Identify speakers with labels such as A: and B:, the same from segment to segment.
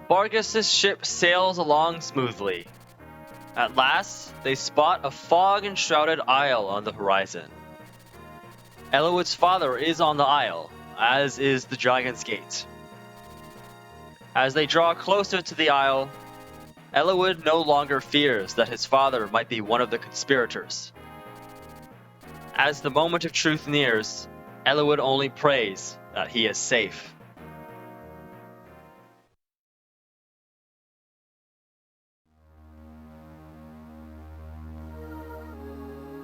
A: Vargas's ship sails along smoothly. At last, they spot a fog-enshrouded isle on the horizon. Eliwood's father is on the isle, as is the Dragon's Gate. As they draw closer to the isle, Eliwood no longer fears that his father might be one of the conspirators. As the moment of truth nears, Eliwood only prays that he is safe.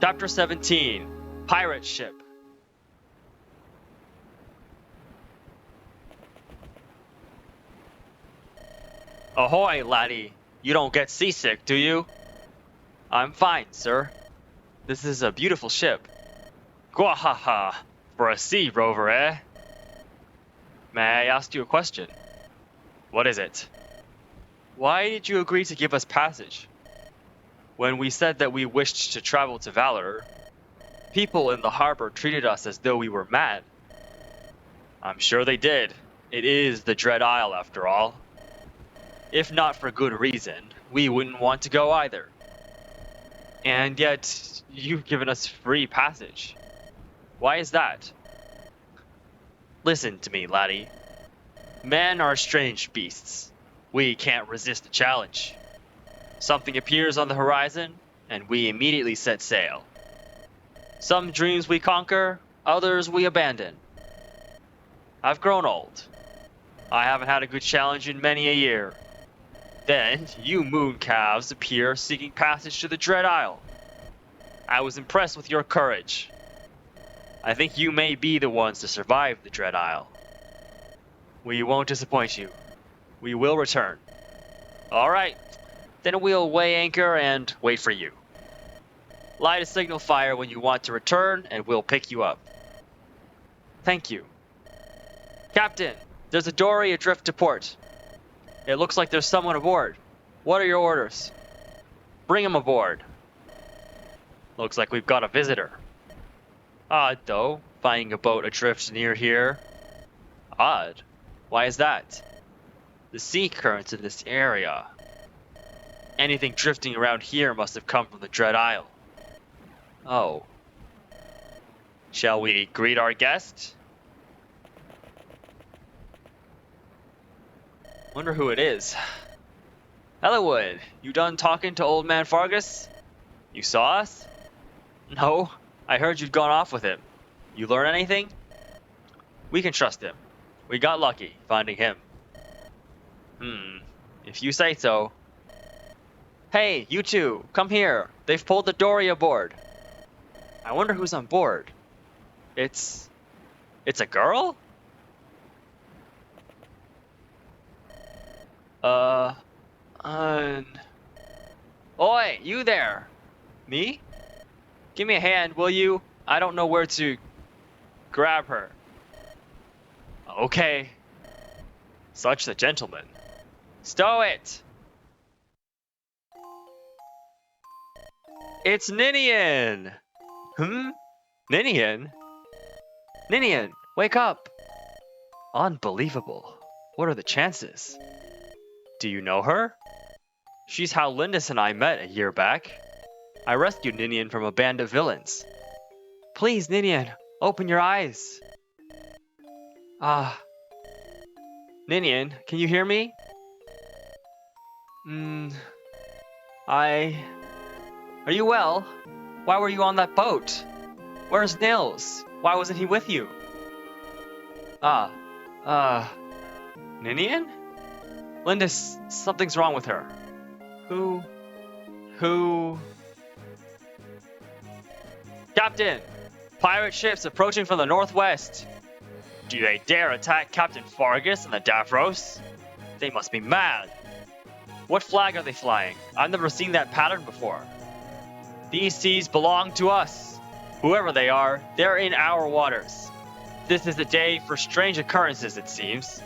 A: Chapter 17, Pirate Ship. Ahoy, laddie. You don't get seasick, do you? I'm fine, sir. This is a beautiful ship. Gwahaha, for a sea rover, eh? May I ask you a question? What is it? Why did you agree to give us passage? When we said that we wished to travel to Valor, people in the harbor treated us as though we were mad. I'm sure they did. It is the Dread Isle, after all. If not for good reason, we wouldn't want to go either. And yet, you've given us free passage. Why is that? Listen to me, laddie. Men are strange beasts. We can't resist a challenge. Something appears on the horizon, and we immediately set sail. Some dreams we conquer, others we abandon. I've grown old. I haven't had a good challenge in many a year. Then, you mooncalves appear seeking passage to the Dread Isle. I was impressed with your courage. I think you may be the ones to survive the Dread Isle. We won't disappoint you. We will return. Alright, then we'll weigh anchor and wait for you. Light a signal fire when you want to return, and we'll pick you up. Thank you. Captain, there's a dory adrift to port. It looks like there's someone aboard. What are your orders? Bring him aboard. Looks like we've got a visitor. Odd, though, finding a boat adrift near here. Odd? Why is that? The sea currents in this area. Anything drifting around here must have come from the Dread Isle. Oh. Shall we greet our guest? Wonder who it is. Eliwood, you done talking to old man Vargas? You saw us? No, I heard you'd gone off with him. You learn anything? We can trust him. We got lucky finding him. If you say so. Hey, you two, come here. They've pulled the dory aboard. I wonder who's on board. It's a girl? Oi, you there. Me? Give me a hand, will you? I don't know where to grab her. Okay. Such a gentleman. Stow it! It's Ninian! Ninian? Ninian, wake up! Unbelievable. What are the chances? Do you know her? She's how Lindis and I met a year back. I rescued Ninian from a band of villains. Please, Ninian, open your eyes. Ninian, can you hear me? Are you well? Why were you on that boat? Where's Nils? Why wasn't he with you? Ninian? Lindis, something's wrong with her. Who? Captain! Pirate ships approaching from the northwest. Do they dare attack Captain Vargas and the Davros? They must be mad. What flag are they flying? I've never seen that pattern before. These seas belong to us. Whoever they are, they're in our waters. This is a day for strange occurrences, it seems.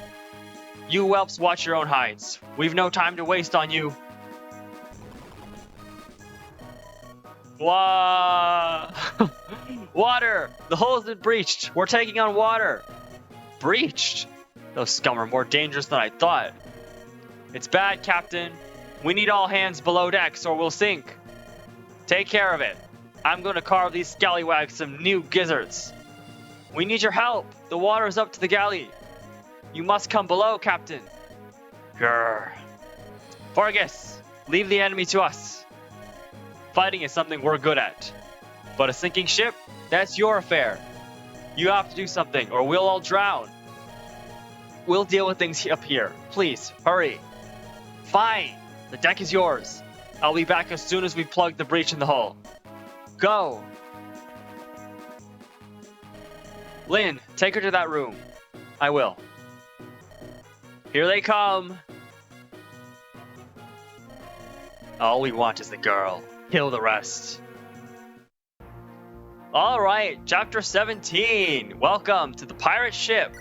A: You whelps watch your own hides. We've no time to waste on you. Wah! Water! The hull's been breached. We're taking on water. Breached? Those scum are more dangerous than I thought. It's bad, Captain. We need all hands below decks or we'll sink. Take care of it. I'm going to carve these scallywags some new gizzards. We need your help. The water is up to the galley. You must come below, Captain. Grr. Vargas, leave the enemy to us. Fighting is something we're good at. But a sinking ship? That's your affair. You have to do something or we'll all drown. We'll deal with things up here. Please, hurry. Fine. The deck is yours. I'll be back as soon as we've plugged the breach in the hull. Go. Lynn, take her to that room. I will. Here they come. All we want is the girl. Kill the rest. Alright, chapter 17. Welcome to the pirate ship.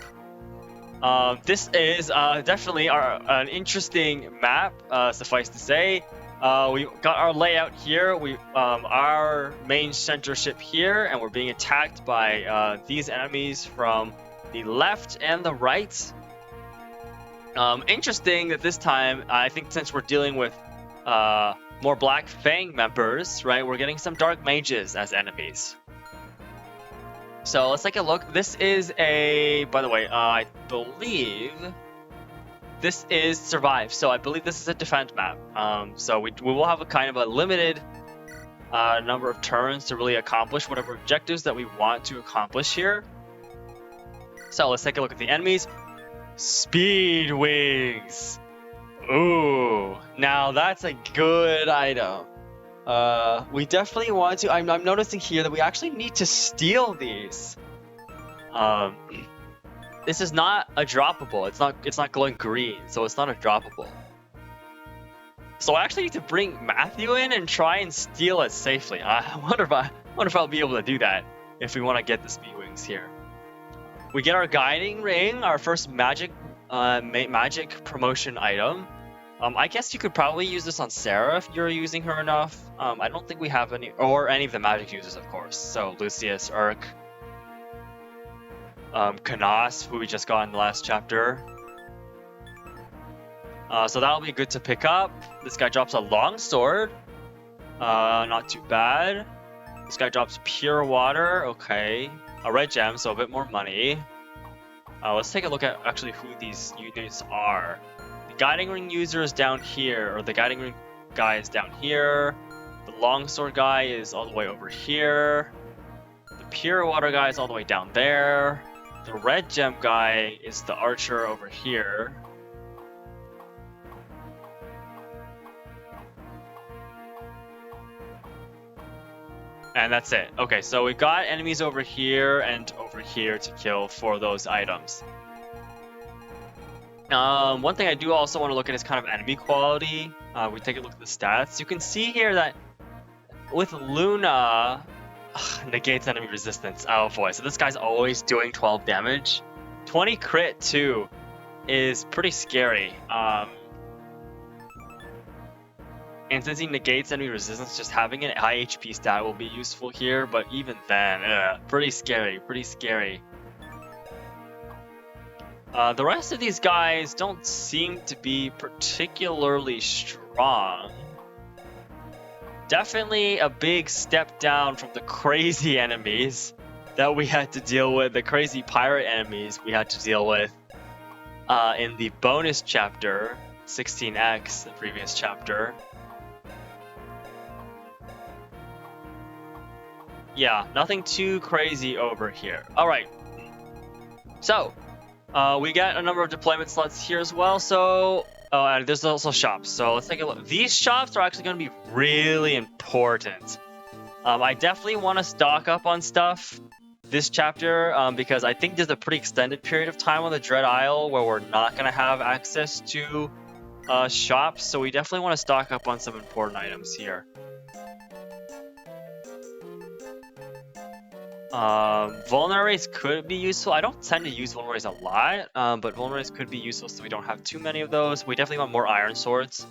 A: This is definitely an interesting map, suffice to say. We got our layout here. Our main center ship here, and we're being attacked by these enemies from the left and the right. Interesting that this time, I think since we're dealing with more Black Fang members, right, we're getting some Dark Mages as enemies. So let's take a look. This is by the way, I believe this is Survive. So I believe this is a defend map. So we will have a kind of a limited number of turns to really accomplish whatever objectives that we want to accomplish here. So let's take a look at the enemies. Speed Wings. Ooh, now that's a good item. We definitely want to. I'm noticing here that we actually need to steal these. This is not a droppable. It's not glowing green, so it's not a droppable. So I actually need to bring Matthew in and try and steal it safely. I wonder if I'll be able to do that if we want to get the Speed Wings here. We get our Guiding Ring, our first magic promotion item. I guess you could probably use this on Sarah if you're using her enough. I don't think we have any, or any of the magic users, of course. So Lucius, Urk, Kanas, who we just got in the last chapter. So that'll be good to pick up. This guy drops a long sword. Not too bad. This guy drops pure water. Okay. A red gem, so a bit more money. Let's take a look at actually who these units are. The Guiding Ring user is down here, or the Guiding Ring guy is down here. The Longsword guy is all the way over here. The Pure Water guy is all the way down there. The Red Gem guy is the Archer over here. And that's it. Okay, so we've got enemies over here and over here to kill for those items. One thing I do also want to look at is kind of enemy quality. We take a look at the stats. You can see here that with Luna, negates enemy resistance. Oh boy, so this guy's always doing 12 damage. 20 crit too is pretty scary. And since he negates enemy resistance, just having an high HP stat will be useful here, but even then, pretty scary, pretty scary. The rest of these guys don't seem to be particularly strong. Definitely a big step down from the crazy enemies that we had to deal with, the crazy pirate enemies we had to deal with in the bonus chapter, 16X, the previous chapter. Yeah, nothing too crazy over here. Alright, so we got a number of deployment slots here as well, so and there's also shops, so let's take a look. These shops are actually going to be really important. I definitely want to stock up on stuff this chapter because I think there's a pretty extended period of time on the Dread Isle where we're not going to have access to shops, so we definitely want to stock up on some important items here. Vulnerates could be useful. I don't tend to use vulnerates a lot, but vulnerates could be useful so we don't have too many of those. We definitely want more iron swords.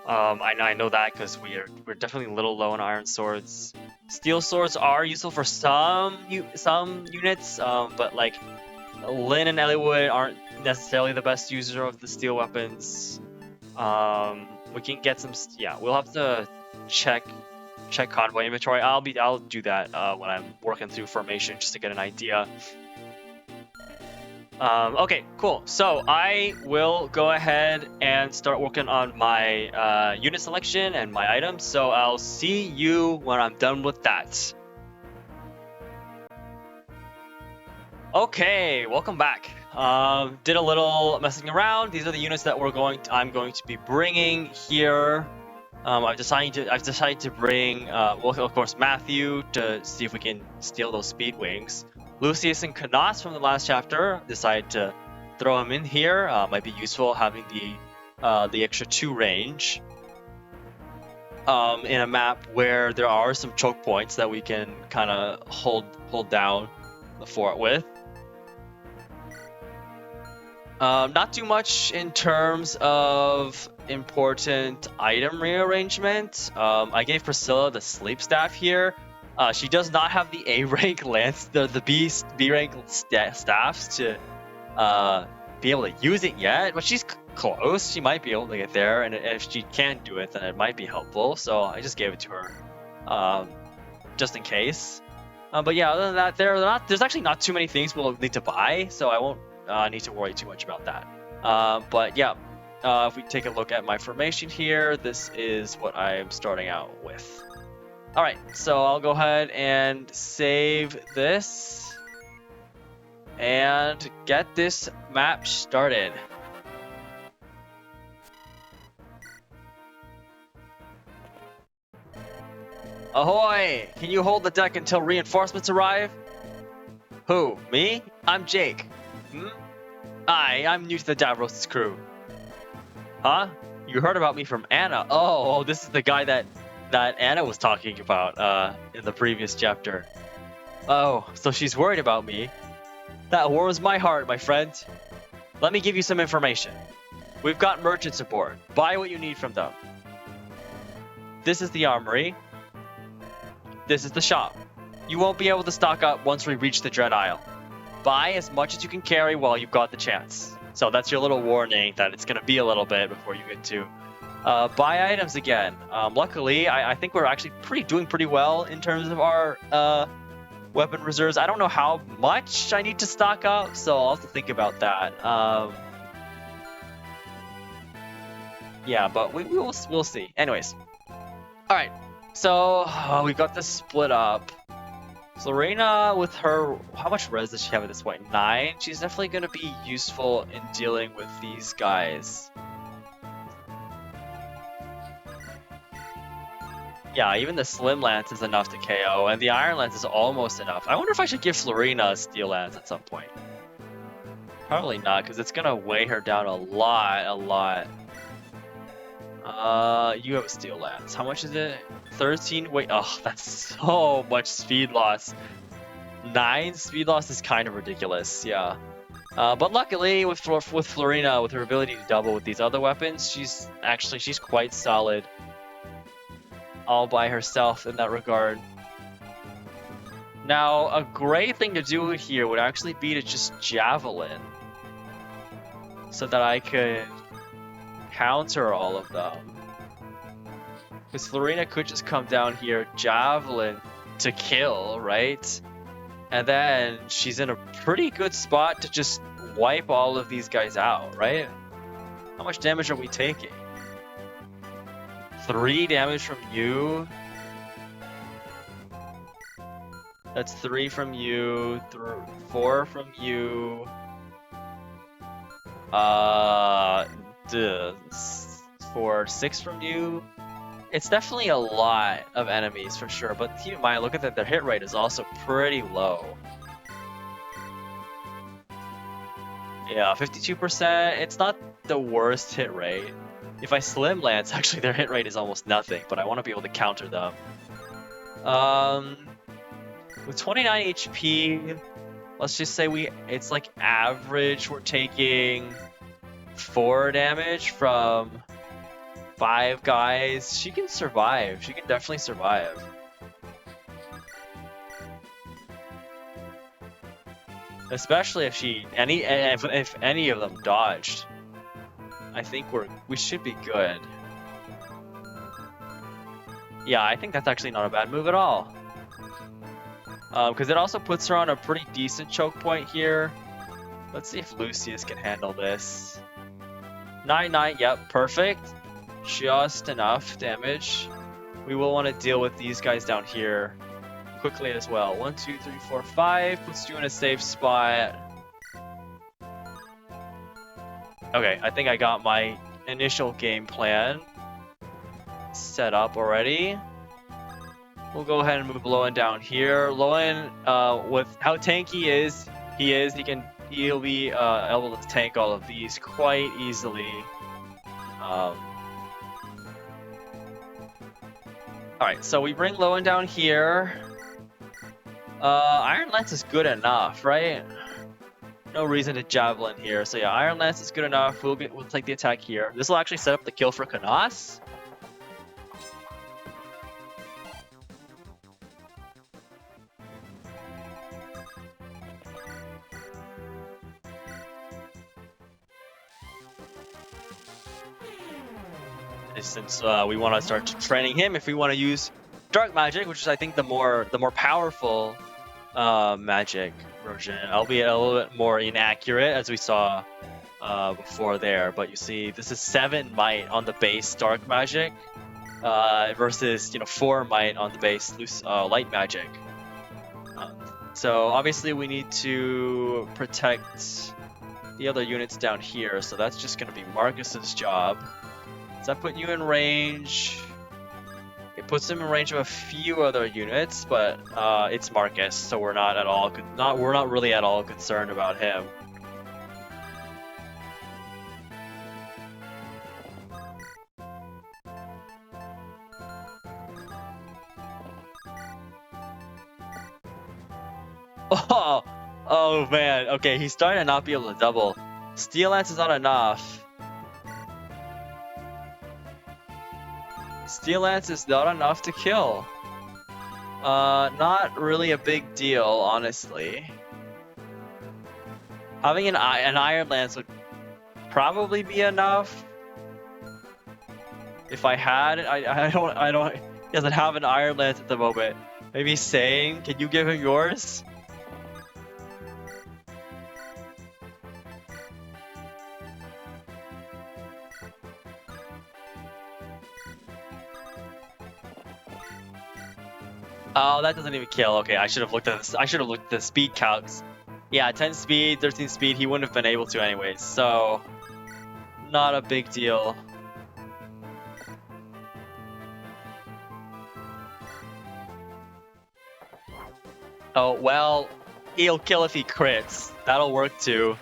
A: I know that because we're definitely a little low on iron swords. Steel swords are useful for some units, but like Lynn and Eliwood aren't necessarily the best user of the steel weapons. We can get some. Yeah, we'll have to check convoy inventory. I'll do that when I'm working through formation just to get an idea. Okay, cool. So I will go ahead and start working on my unit selection and my items. So I'll see you when I'm done with that. Okay, welcome back. Did a little messing around. These are the units that I'm going to be bringing here. I've decided to bring, well, of course, Matthew to see if we can steal those speed wings. Lucius and Canas from the last chapter, decided to throw him in here. Might be useful having the extra 2 range. In a map where there are some choke points that we can kind of hold down the fort with. Not too much in terms of important item rearrangement. I gave Priscilla the sleep staff here. She does not have the A rank lance, the B rank staffs to be able to use it yet, but she's close. She might be able to get there, and if she can't do it, then it might be helpful. So I just gave it to her, just in case. But yeah, other than that, there's actually not too many things we'll need to buy, so I won't need to worry too much about that. But yeah, if we take a look at my formation here, this is what I'm starting out with. All right, so I'll go ahead and save this and get this map started. Ahoy! Can you hold the deck until reinforcements arrive? Who? Me? I'm Jake. I'm new to the Davros crew. Huh? You heard about me from Anna. Oh, this is the guy that Anna was talking about in the previous chapter. Oh, so she's worried about me. That warms my heart, my friend. Let me give you some information. We've got merchants aboard. Buy what you need from them. This is the armory. This is the shop. You won't be able to stock up once we reach the Dread Isle. Buy as much as you can carry while you've got the chance. So that's your little warning that it's going to be a little bit before you get to buy items again. Luckily, I think we're actually doing pretty well in terms of our weapon reserves. I don't know how much I need to stock up, so I'll have to think about that. Yeah, but we'll see. Anyways, all right. So we got this split up. Lorena, with her, how much res does she have at this point? 9? She's definitely going to be useful in dealing with these guys. Yeah, even the Slim Lance is enough to KO, and the Iron Lance is almost enough. I wonder if I should give Lorena a Steel Lance at some point. Probably not, because it's going to weigh her down a lot. You have a Steel Lance. How much is it? 13? Wait, oh, that's so much speed loss. 9 speed loss is kind of ridiculous, yeah. But luckily, with Florina, with her ability to double with these other weapons, she's quite solid all by herself in that regard. Now, a great thing to do here would actually be to just Javelin, so that I could counter all of them. Because Florina could just come down here, Javelin to kill, right? And then she's in a pretty good spot to just wipe all of these guys out, right? How much damage are we taking? 3 damage from you. That's 3 from you, 4 from you. 6 from you. It's definitely a lot of enemies for sure, but keep in mind, look at that, their hit rate is also pretty low. Yeah, 52%, it's not the worst hit rate. If I Slim Lance, actually their hit rate is almost nothing, but I want to be able to counter them. With 29 HP, let's just say it's like average, we're taking 4 damage from 5 guys. She can survive. She can definitely survive. Especially if any of them dodged. I think we should be good. Yeah, I think that's actually not a bad move at all. Because it also puts her on a pretty decent choke point here. Let's see if Lucius can handle this. 9-9, yep, perfect. Just enough damage. We will want to deal with these guys down here quickly as well. 1, 2, 3, 4, 5. Puts you in a safe spot. Okay, I think I got my initial game plan set up already. We'll go ahead and move Lowen down here. Lowen, with how tanky he'll be able to tank all of these quite easily. Alright, so we bring Lowen down here. Iron Lance is good enough, right? No reason to Javelin here. So yeah, Iron Lance is good enough. We'll take the attack here. This will actually set up the kill for Kanas. Since we want to start training him, if we want to use Dark Magic, which is I think the more powerful magic version, albeit a little bit more inaccurate as we saw before there. But you see, this is 7 might on the base Dark Magic versus 4 might on the base Light Magic. So obviously we need to protect the other units down here. So that's just going to be Marcus's job. Does that put you in range? It puts him in range of a few other units, but it's Marcus, so we're not really at all concerned about him. Oh man. Okay, he's starting to not be able to double. Steel Lance is not enough. Steel Lance is not enough to kill. Not really a big deal, honestly. Having an Iron Lance would probably be enough. If I had it, I don't. He doesn't have an Iron Lance at the moment. Maybe Sane, can you give him yours? Oh, that doesn't even kill. Okay, I should have looked at this. I should have looked at the speed calcs. Yeah, 10 speed, 13 speed. He wouldn't have been able to anyways. So, not a big deal. Oh well, he'll kill if he crits. That'll work too.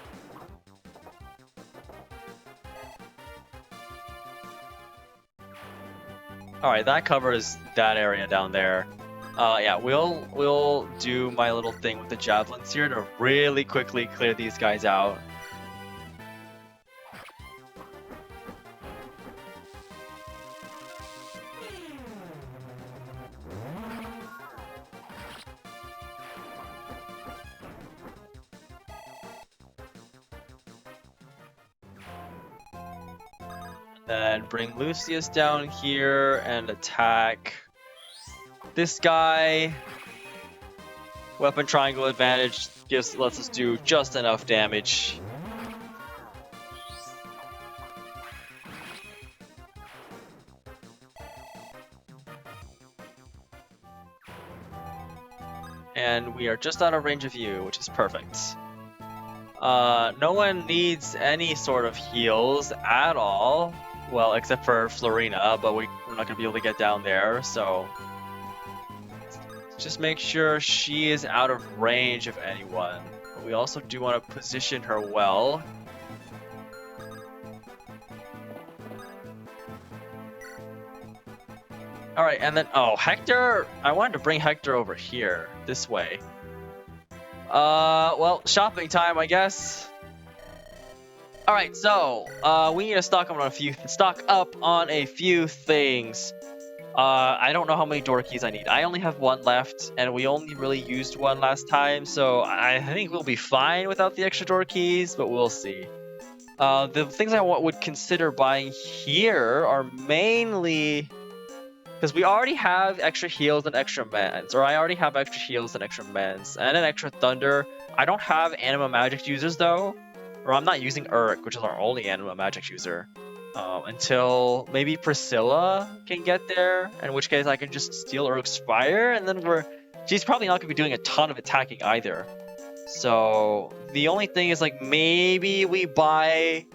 A: All right, that covers that area down there. Yeah, we'll do my little thing with the javelins here to really quickly clear these guys out. Then bring Lucius down here and attack this guy. Weapon triangle advantage lets us do just enough damage. And we are just out of range of you, which is perfect. No one needs any sort of heals at all. Well, except for Florina, but we're not going to be able to get down there, so just make sure she is out of range of anyone. But we also do want to position her well. Alright, and then, oh, Hector, I wanted to bring Hector over here, this way. Well, shopping time, I guess. Alright, so, we need to stock up on a few things. I don't know how many door keys I need. I only have one left, and we only really used one last time, so I think we'll be fine without the extra door keys, but we'll see. The things I would consider buying here are mainly because we already have extra heals and extra mans, or I already have extra heals and extra mans, and an extra thunder. I don't have anima magic users though, or I'm not using Urk, which is our only anima magic user, until maybe Priscilla can get there, in which case I can just steal Urk's fire, and then she's probably not gonna be doing a ton of attacking either. So the only thing is like maybe we buy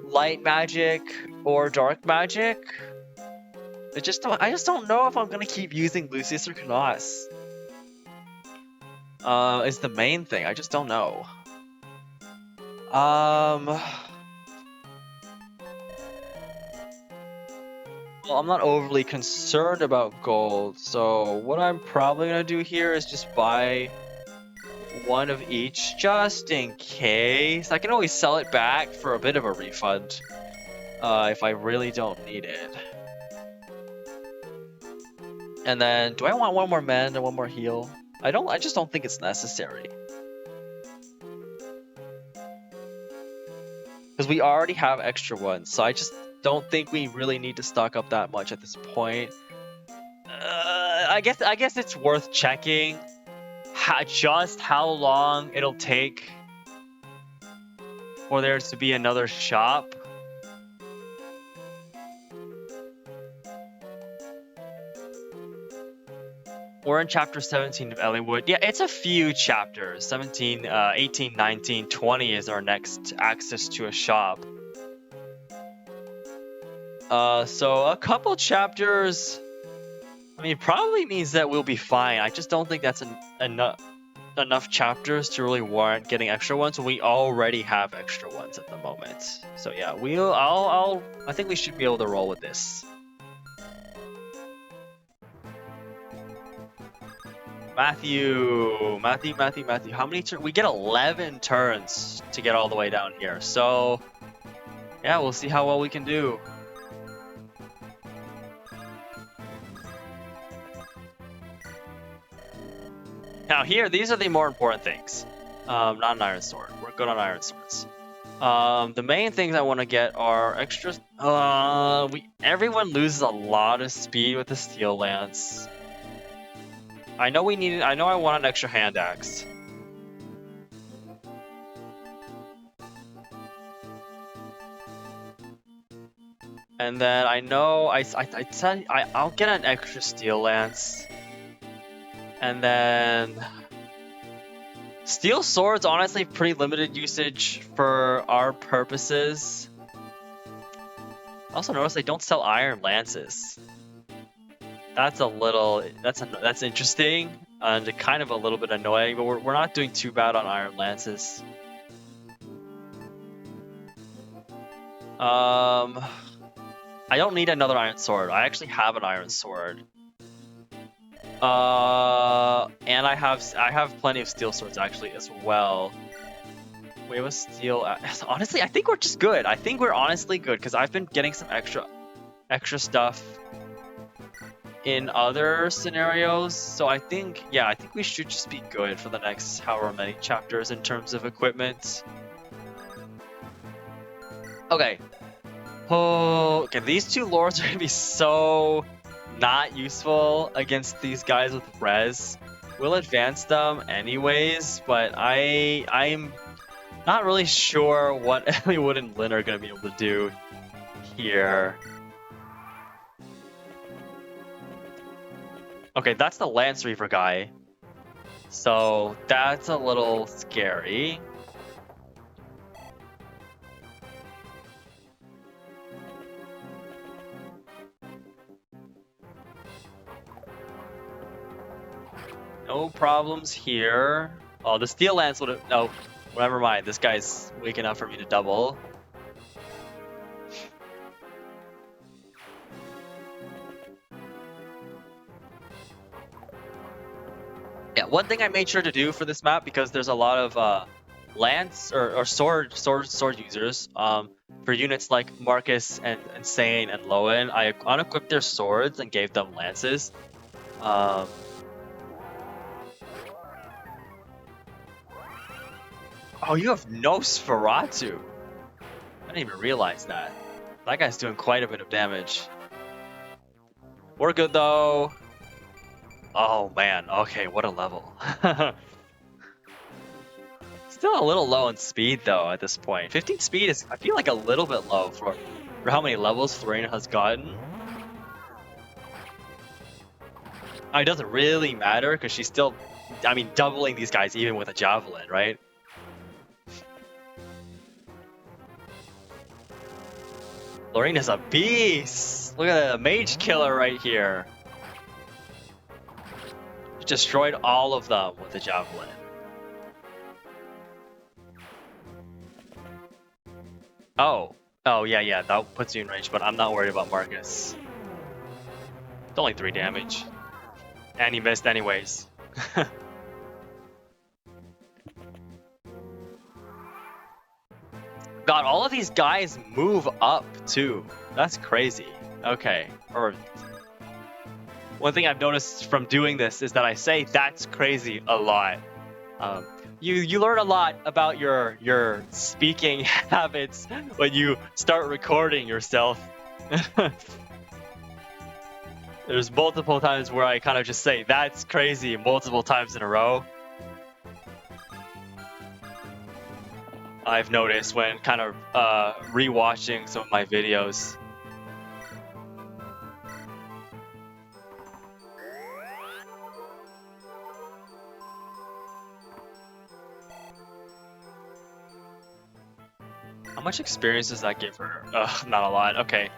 A: light magic or dark magic. I just don't know if I'm gonna keep using Lucius or Knos. Is the main thing. I just don't know. Well, I'm not overly concerned about gold, so what I'm probably gonna do here is just buy one of each just in case. I can always sell it back for a bit of a refund if I really don't need it. And then, do I want one more mend and one more heal? I just don't think it's necessary. Because we already have extra ones, so I just don't think we really need to stock up that much at this point. I guess it's worth checking just how long it'll take for there to be another shop. We're in chapter 17 of Eliwood. Yeah, it's a few chapters. 17, 18, 19, 20 is our next access to a shop. So a couple chapters, I mean, probably means that we'll be fine. I just don't think that's enough chapters to really warrant getting extra ones. We already have extra ones at the moment. So yeah, I think we should be able to roll with this. Matthew. How many turns? We get 11 turns to get all the way down here. So, yeah, we'll see how well we can do. Now here, these are the more important things. Not an iron sword. We're good on iron swords. The main things I want to get are extra. Everyone loses a lot of speed with the steel lance. I know I want an extra hand axe. And then I know I'll get an extra steel lance. And then steel swords, honestly, pretty limited usage for our purposes. Also notice they don't sell iron lances. That's interesting and kind of a little bit annoying, but we're not doing too bad on iron lances. I don't need another iron sword. I actually have an iron sword. And I have plenty of steel swords actually as well. We have a steel. Honestly, I think we're just good. I think we're honestly good because I've been getting some extra stuff in other scenarios. So I think we should just be good for the next however many chapters in terms of equipment. Okay. Oh, okay. These two lords are gonna be so not useful against these guys with res. We'll advance them anyways, but I'm not really sure what Eliwood and Lyn are gonna be able to do here. Okay, that's the Lance Reaver guy. So that's a little scary. No problems here. Oh, the Steel Lance would have... No, never mind. This guy's weak enough for me to double. Yeah, one thing I made sure to do for this map, because there's a lot of lance or sword users, for units like Marcus and Sane and Lowen, I unequipped their swords and gave them lances. Oh, you have Nosferatu. I didn't even realize that. That guy's doing quite a bit of damage. We're good though. Oh man, okay, what a level. Still a little low on speed though at this point. 15 speed is, I feel like, a little bit low for how many levels Florina has gotten. It doesn't really matter because she's still, I mean, doubling these guys even with a javelin, right? Florina's a beast! Look at that mage killer right here. She destroyed all of them with the javelin. Oh yeah, that puts you in range, but I'm not worried about Marcus. It's only 3 damage. And he missed anyways. God, all of these guys move up too. That's crazy. Okay. Or one thing I've noticed from doing this is that I say "that's crazy" a lot. You learn a lot about your speaking habits when you start recording yourself. There's multiple times where I kind of just say "that's crazy" multiple times in a row. I've noticed when kind of rewatching some of my videos. How much experience does that give her? Not a lot. Okay.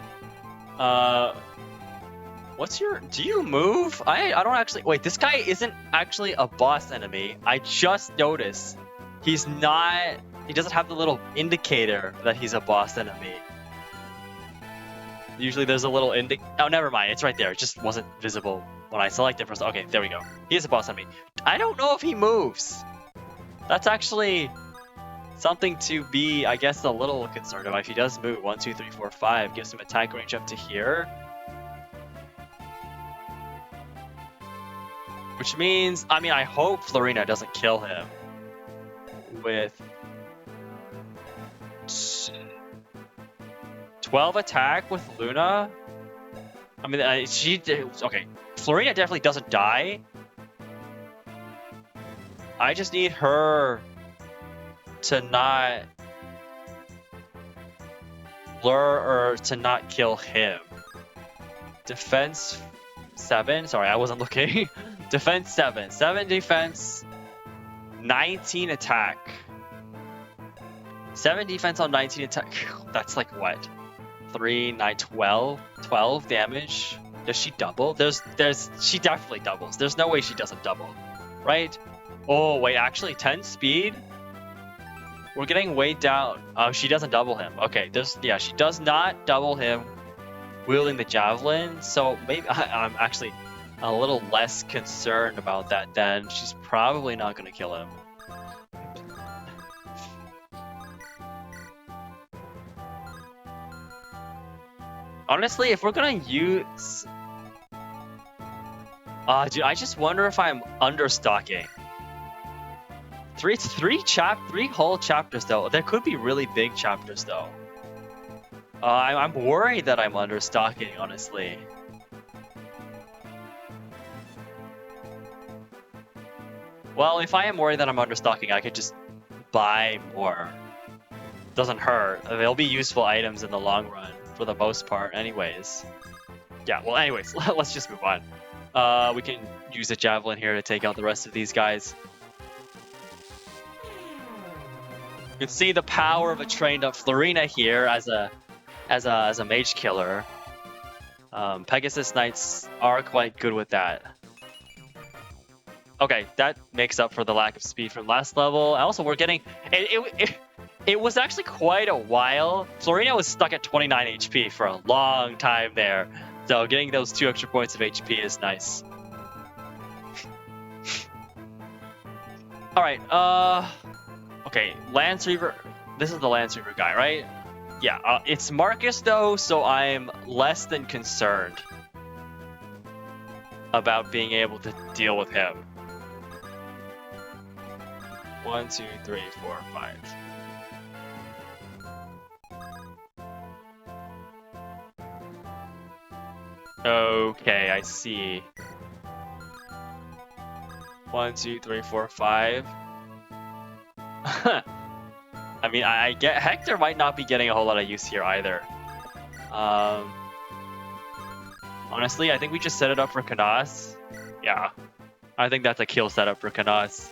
A: What's your... Do you move? I don't actually... Wait, this guy isn't actually a boss enemy. I just noticed. He's not... He doesn't have the little indicator that he's a boss enemy. Usually there's a little Oh, never mind. It's right there. It just wasn't visible when I selected for... Okay, there we go. He is a boss enemy. I don't know if he moves. That's actually something to be, I guess, a little concerned about. If he does move, 1, 2, 3, 4, 5, gives him attack range up to here. Which means, I mean, I hope Florina doesn't kill him with 12 attack with Luna. I mean, okay. Florina definitely doesn't die. I just need her to not lure or to not kill him. Defense 7. Sorry, I wasn't looking. Defense 7. 7 defense, 19 attack. 7 defense on 19 attack. That's like what? 3, 9, 12? 12 damage? Does she double? She definitely doubles. There's no way she doesn't double, right? Oh, wait, actually 10 speed? We're getting way down. Oh, she doesn't double him. Okay, yeah, she does not double him wielding the javelin. So maybe I'm actually a little less concerned about that then. She's probably not going to kill him. Honestly, if we're gonna use... dude, I just wonder if I'm understocking. Three whole chapters though. There could be really big chapters though. I'm worried that I'm understocking, honestly. Well, if I am worried that I'm understocking, I could just buy more. Doesn't hurt. They'll be useful items in the long run, for the most part, anyways. Yeah, well, anyways, let's just move on. We can use a javelin here to take out the rest of these guys. You can see the power of a trained up Florina here as a mage killer. Pegasus Knights are quite good with that. Okay, that makes up for the lack of speed from last level. Also, we're getting... It was actually quite a while. Florina was stuck at 29 HP for a long time there. So getting those 2 extra points of HP is nice. Alright, okay, Lance Reaver. This is the Lance Reaver guy, right? Yeah, it's Marcus though, so I'm less than concerned about being able to deal with him. 1, 2, 3, 4, 5. Okay, I see. 1, 2, 3, 4, 5. I mean, I get Hector might not be getting a whole lot of use here either. Honestly, I think we just set it up for Kanas. Yeah, I think that's a kill setup for Kanas.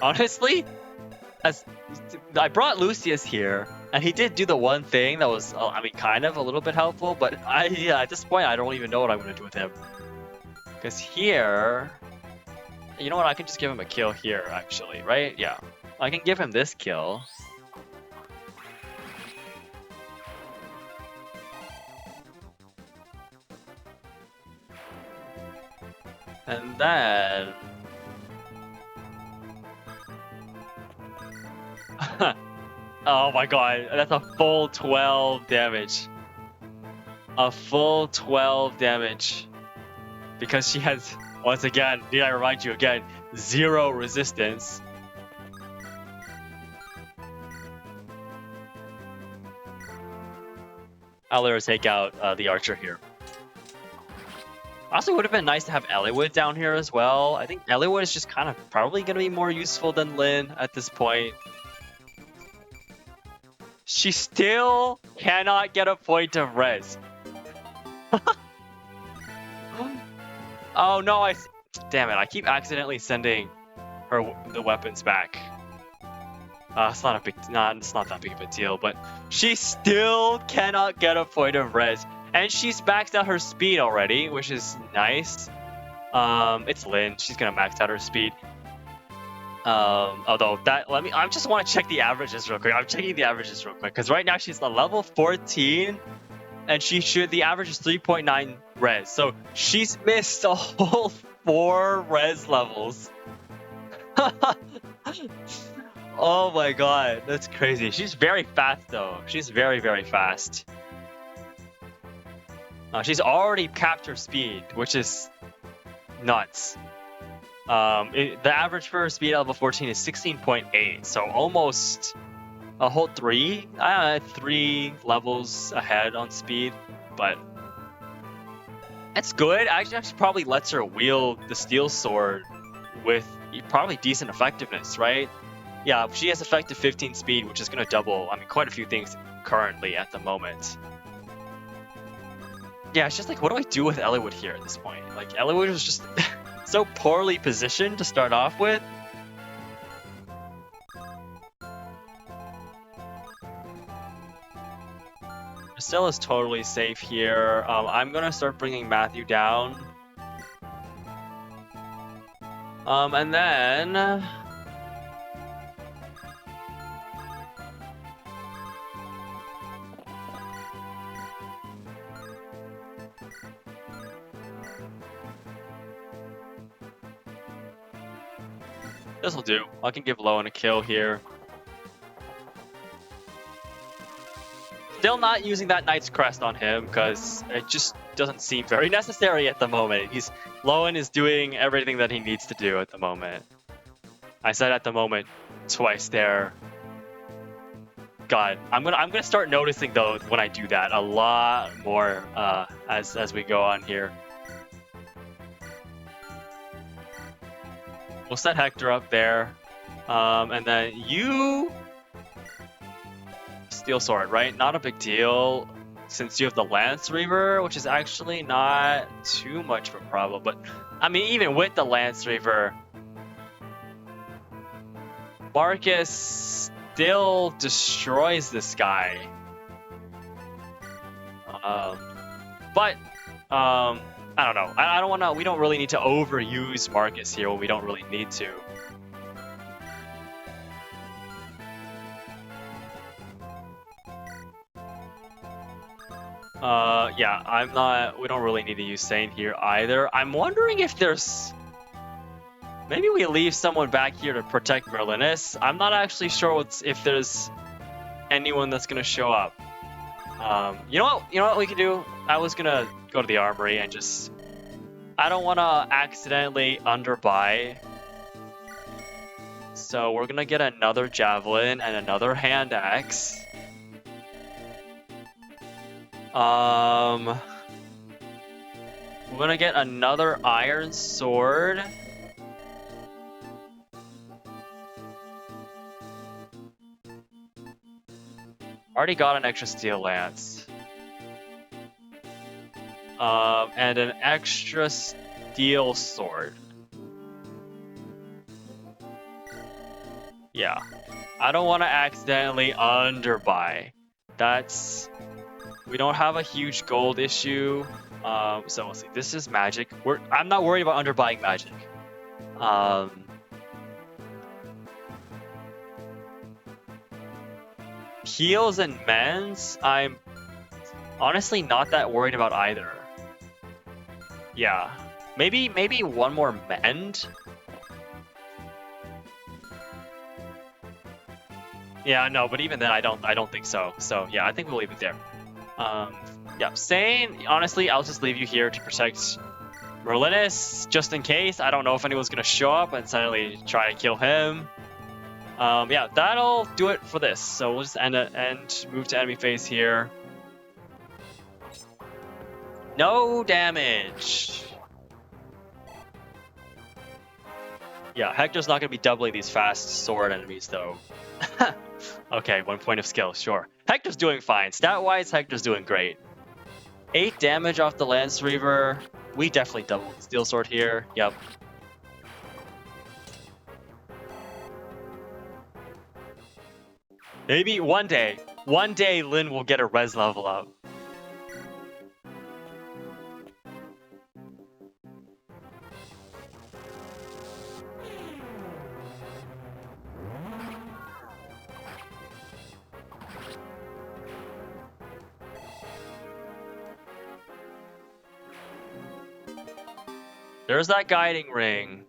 A: Honestly, as I brought Lucius here, and he did do the one thing that was, I mean, kind of a little bit helpful, but yeah, at this point, I don't even know what I'm gonna do with him. Because here, you know what? I can just give him a kill here, actually, right? Yeah, I can give him this kill. And then... oh my god, that's a full 12 damage. A full 12 damage. Because she has, once again, need I remind you again, 0 resistance. I'll let her take out the archer here. Also, would have been nice to have Eliwood down here as well. I think Eliwood is just kind of probably going to be more useful than Lyn at this point. She still cannot get a point of res. Oh no, damn it, I keep accidentally sending her the weapons back. It's not that big of a deal, but she still cannot get a point of res. And she's maxed out her speed already, which is nice. It's Lyn, she's gonna max out her speed. Although I just want to check the averages real quick. I'm checking the averages real quick, because right now she's on level 14, and the average is 3.9 res. So she's missed a whole 4 res levels. Oh my god, that's crazy. She's very fast though. She's very, very fast. She's already capped her speed, which is nuts. The average for her speed at level 14 is 16.8, so almost a whole 3 levels ahead on speed, but it's good. Actually probably lets her wield the steel sword with probably decent effectiveness, right? Yeah, she has effective 15 speed, which is going to double, I mean, quite a few things currently at the moment. Yeah, it's just like, what do I do with Eliwood here at this point? Like, Eliwood was just so poorly positioned to start off with. Stella's totally safe here. I'm gonna start bringing Matthew down. And then... this'll do. I can give Lowen a kill here. Still not using that Knight's Crest on him, because it just doesn't seem very necessary at the moment. Lowen is doing everything that he needs to do at the moment. I said at the moment twice there. God, I'm gonna start noticing though when I do that a lot more as we go on here. We'll set Hector up there, and then you Steel Sword, right? Not a big deal since you have the Lance Reaver, which is actually not too much of a problem. But I mean, even with the Lance Reaver, Marcus still destroys this guy. But I don't know. I don't want to. We don't really need to overuse Marcus here when we don't really need to. Yeah, we don't really need to use Sane here either. I'm wondering if there's... maybe we leave someone back here to protect Merlinus. I'm not actually sure if there's anyone that's going to show up. You know what we can do? I was going to go to the armory and just I don't want to accidentally underbuy. So we're gonna get another javelin and another hand axe. We're gonna get another iron sword. Already got an extra steel lance. And an extra steel sword. Yeah. I don't want to accidentally underbuy. We don't have a huge gold issue. So we'll see. This is magic. I'm not worried about underbuying magic. Heals and mends, I'm honestly not that worried about either. Yeah. Maybe one more mend? Yeah, no, but even then I don't think so. So yeah, I think we'll leave it there. Yeah, Sane, honestly, I'll just leave you here to protect Merlinus, just in case. I don't know if anyone's gonna show up and suddenly try to kill him. Yeah, that'll do it for this. So we'll just end it and move to enemy phase here. No damage. Yeah, Hector's not gonna be doubling these fast sword enemies though. Okay, 1 point of skill, sure. Hector's doing fine. Stat-wise, Hector's doing great. 8 damage off the Lance Reaver. We definitely doubled the Steel Sword here. Yep. Maybe one day Lyn will get a res level up. There's that guiding ring.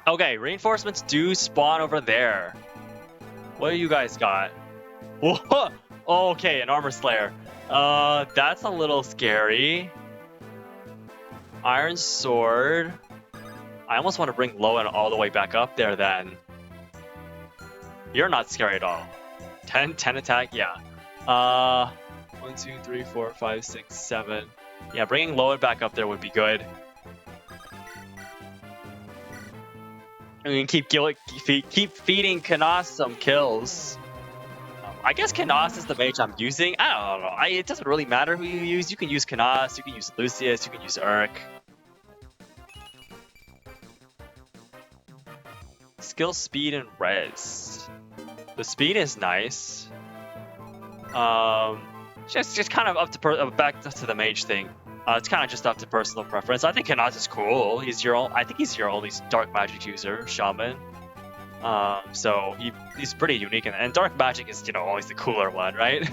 A: Okay, reinforcements do spawn over there. What do you guys got? Whoa! Oh, okay, an armor slayer. That's a little scary. Iron sword. I almost want to bring Lowen all the way back up there then. You're not scary at all. 10 attack, yeah. 1, 2, 3, 4, 5, 6, 7. Yeah, bringing Lowen back up there would be good. And we can keep feeding Kanas some kills. I guess Kanas is the mage I'm using. I don't know. It doesn't really matter who you use. You can use Kanas, you can use Lucius, you can use Urk. Skill, speed, and res. The speed is nice. Just kind of up to back to the mage thing. It's kind of just up to personal preference. I think Kanas is cool. I think he's your only dark magic user, shaman. So he's pretty unique, and dark magic is always the cooler one, right?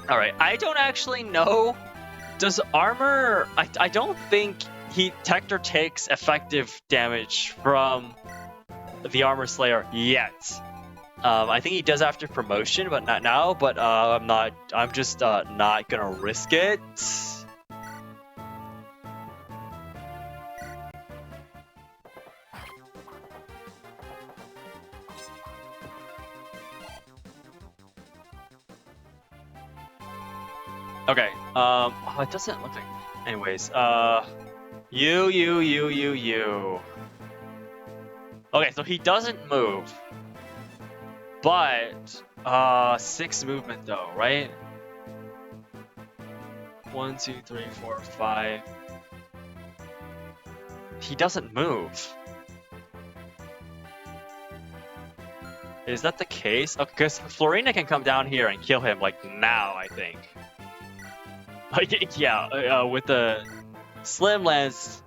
A: All right, I don't actually know. Does armor? I don't think Hector takes effective damage from the armor slayer yet. I think he does after promotion, but not now. But I'm just not gonna risk it. Okay. It doesn't look like. Anyways. You. Okay, so he doesn't move. But 6 movement though, right? 1, 2, 3, 4, 5. He doesn't move. Is that the case? Okay, because Florina can come down here and kill him like now, I think. Like yeah, with the Slim Lance,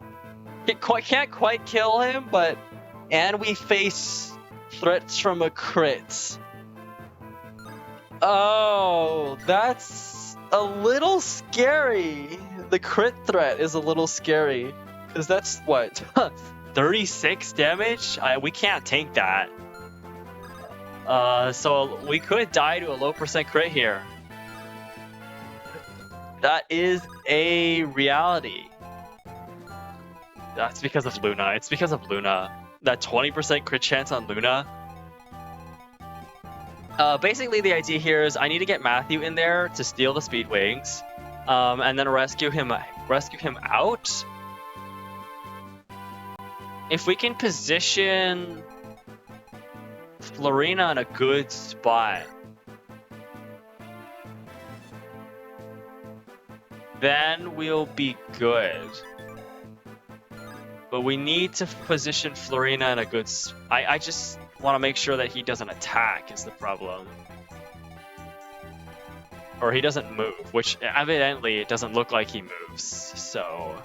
A: can't quite kill him, and we face threats from a crit. Oh, that's a little scary. The crit threat is a little scary. Because that's what? 36 damage? We can't tank that. So we could die to a low percent crit here. That is a reality. That's because of Luna. It's because of Luna. That 20% crit chance on Luna. Basically, the idea here is I need to get Matthew in there to steal the Speed Wings, and then rescue him out. If we can position Florina in a good spot, then we'll be good. But we need to position Florina in a good I just want to make sure that he doesn't attack is the problem. Or he doesn't move, which evidently it doesn't look like he moves, so...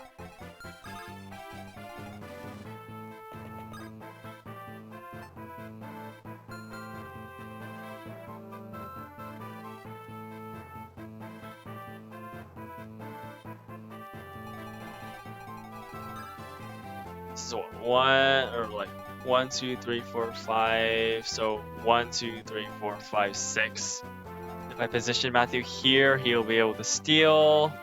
A: This is what, 1, 2, 3, 4, 5. So 1, 2, 3, 4, 5, 6. If I position Matthew here, he'll be able to steal.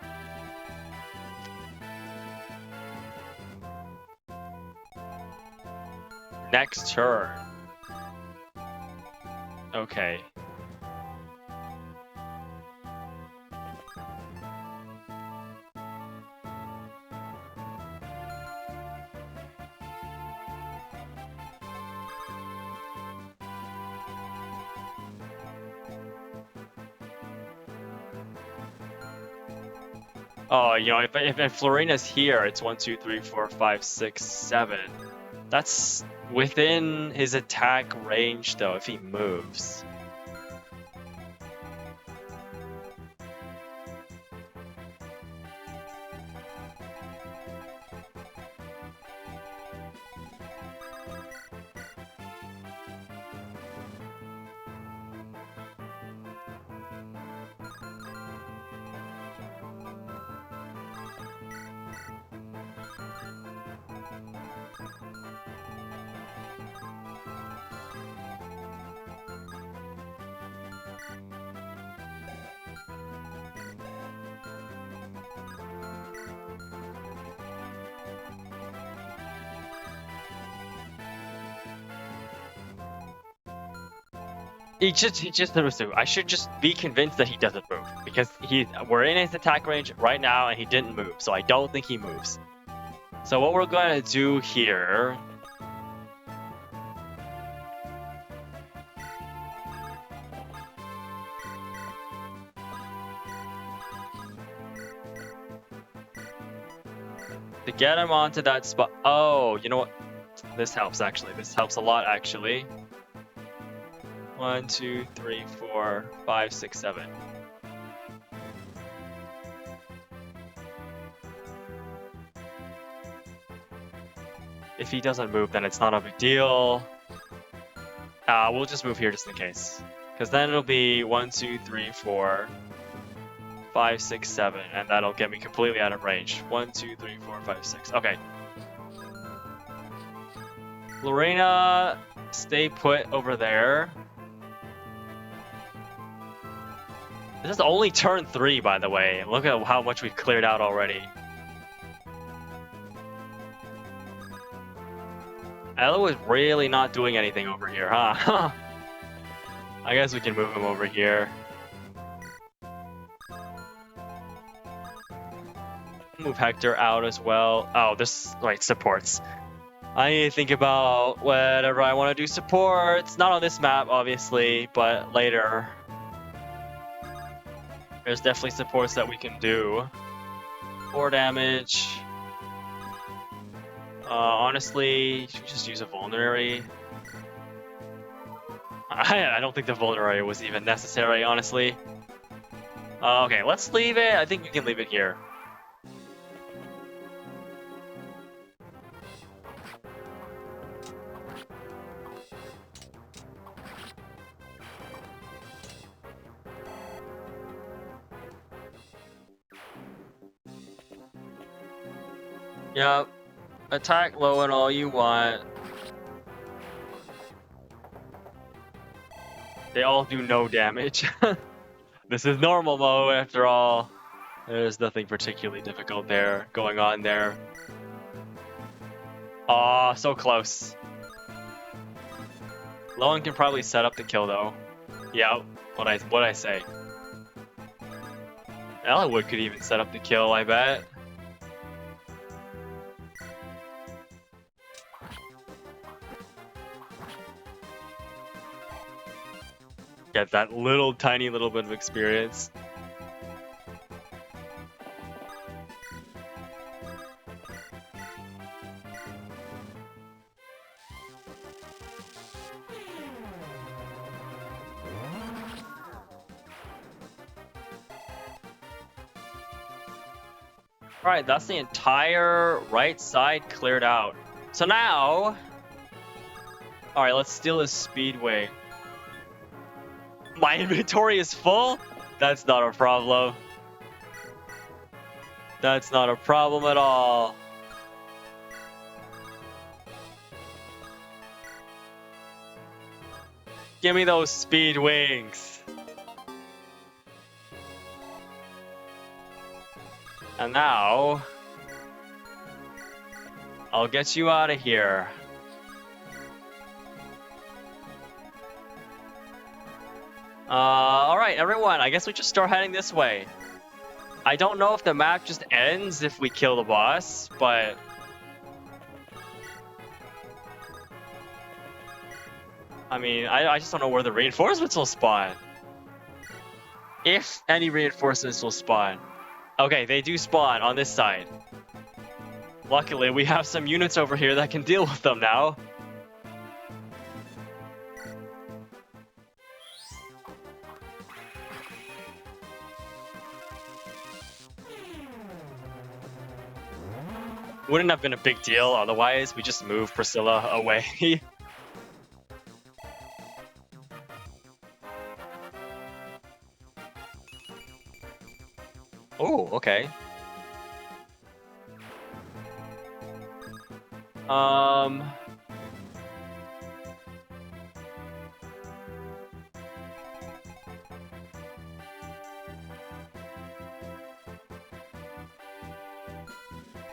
A: Next turn. Okay. Oh, you know, if Florina's here, it's 1, 2, 3, 4, 5, 6, 7. That's within his attack range, though, if he moves. He just moves through. I should just be convinced that he doesn't move because we're in his attack range right now and he didn't move, so I don't think he moves. So what we're going to do here to get him onto that spot. Oh, you know what? This helps actually. This helps a lot actually. 1, 2, 3, 4, 5, 6, 7. If he doesn't move, then it's not a big deal. We'll just move here just in case. Because then it'll be 1, 2, 3, 4, 5, 6, 7. And that'll get me completely out of range. 1, 2, 3, 4, 5, 6. Okay. Lorena, stay put over there. This is only turn 3, by the way. Look at how much we've cleared out already. Eliwood's really not doing anything over here, huh? I guess we can move him over here. Move Hector out as well. Oh, this, right, supports. I need to think about whatever I want to do supports. Not on this map, obviously, but later. There's definitely supports that we can do. 4 damage. Honestly, should we just use a vulnerary? I don't think the vulnerary was even necessary, honestly. Okay, let's leave it. I think we can leave it here. Yep. Attack low and all you want. They all do no damage. This is normal mode after all. There's nothing particularly difficult there going on there. Aw, so close. Lowen can probably set up the kill though. Yeah, what I say. Eliwood could even set up the kill, I bet. Get that tiny little bit of experience. Alright, that's the entire right side cleared out. So now... Alright, let's steal his speedway. My inventory is full? That's not a problem. That's not a problem at all. Give me those speed wings. And now... I'll get you out of here. Alright, everyone, I guess we just start heading this way. I don't know if the map just ends if we kill the boss, but... I mean, I just don't know where the reinforcements will spawn. If any reinforcements will spawn. Okay, they do spawn on this side. Luckily, we have some units over here that can deal with them now. Wouldn't have been a big deal otherwise. We just moved Priscilla away. Oh, okay.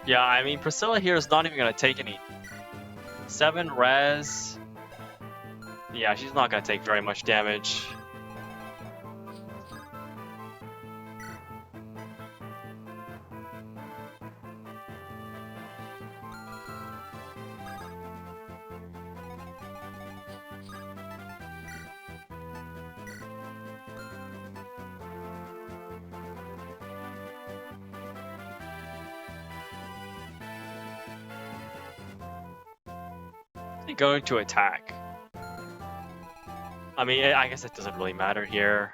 A: Yeah, I mean, Priscilla here is not even gonna take any. 7 res. Yeah, she's not gonna take very much damage. Going to attack. I mean, I guess it doesn't really matter here.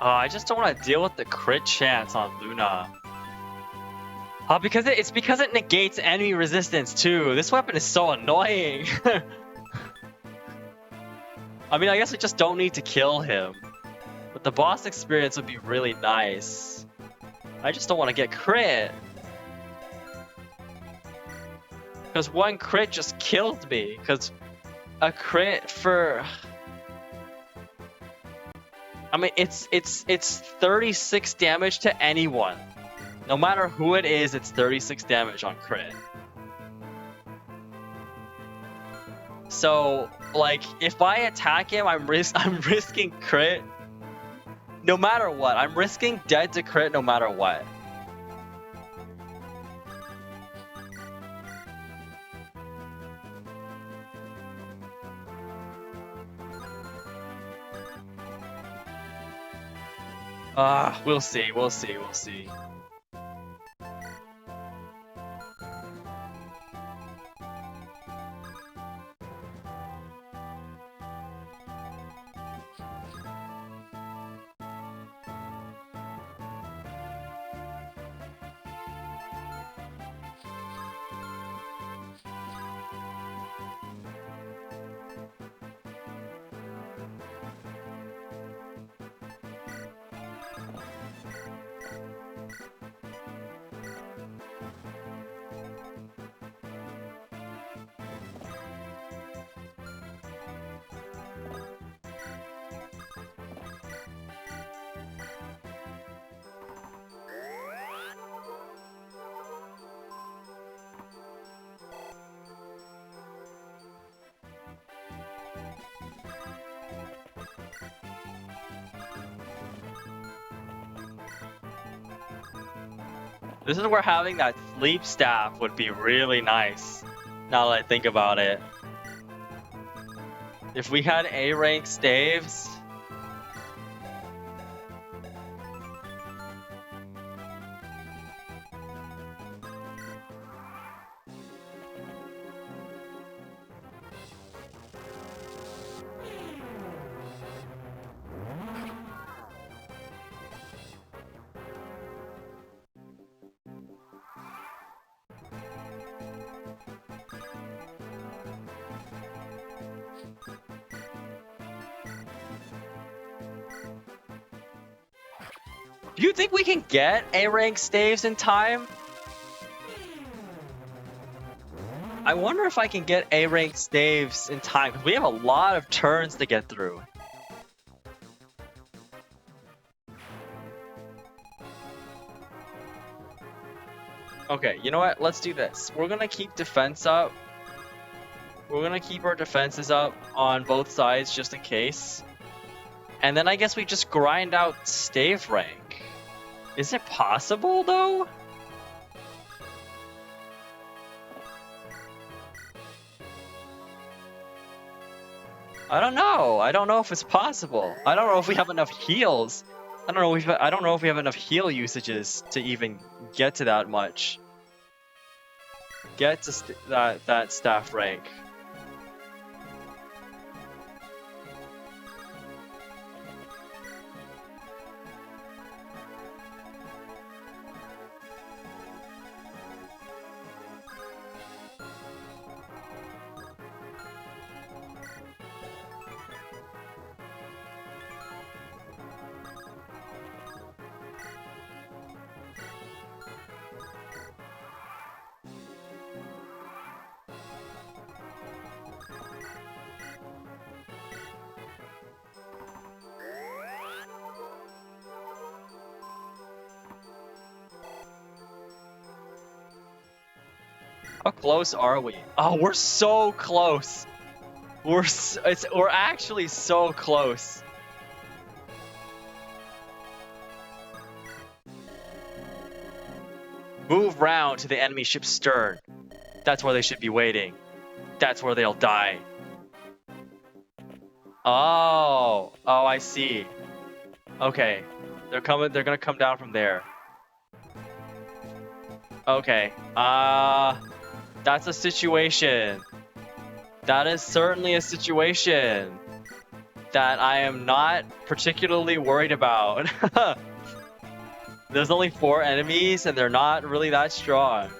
A: I just don't want to deal with the crit chance on Luna. Because it's because it negates enemy resistance too. This weapon is so annoying. I mean, I guess we just don't need to kill him. But the boss experience would be really nice. I just don't want to get crit. Because one crit just killed me. Because a crit for... I mean, it's 36 damage to anyone. No matter who it is, it's 36 damage on crit. So, like, if I attack him, I'm risking crit. No matter what, I'm risking dead to crit no matter what. We'll see, we'll see, we'll see. This is where having that sleep staff would be really nice. Now that I think about it. If we had A rank staves. Do you think we can get A rank staves in time? I wonder if I can get A rank staves in time, because we have a lot of turns to get through. Okay, you know what? Let's do this. We're gonna keep defense up. We're gonna keep our defenses up on both sides just in case. And then I guess we just grind out stave rank. Is it possible though? I don't know. I don't know if it's possible. I don't know if we have enough heals. I don't know if we have enough heal usages to even get to that much. Get to that staff rank. How close are we? Oh, we're so close. We're actually so close. Move round to the enemy ship's stern. That's where they should be waiting. That's where they'll die. Oh, I see. Okay, they're gonna come down from there. Okay, that's a situation. That is certainly a situation that I am not particularly worried about. There's only 4 enemies and they're not really that strong.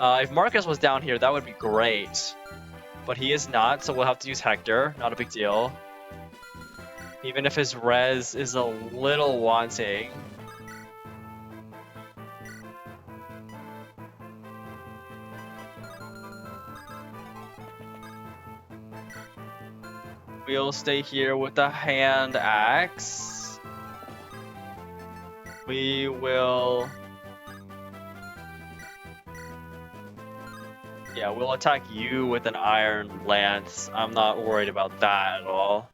A: If Marcus was down here, that would be great. But he is not, so we'll have to use Hector. Not a big deal. Even if his res is a little wanting. We'll stay here with the hand axe. We will... Yeah, we'll attack you with an iron lance. I'm not worried about that at all.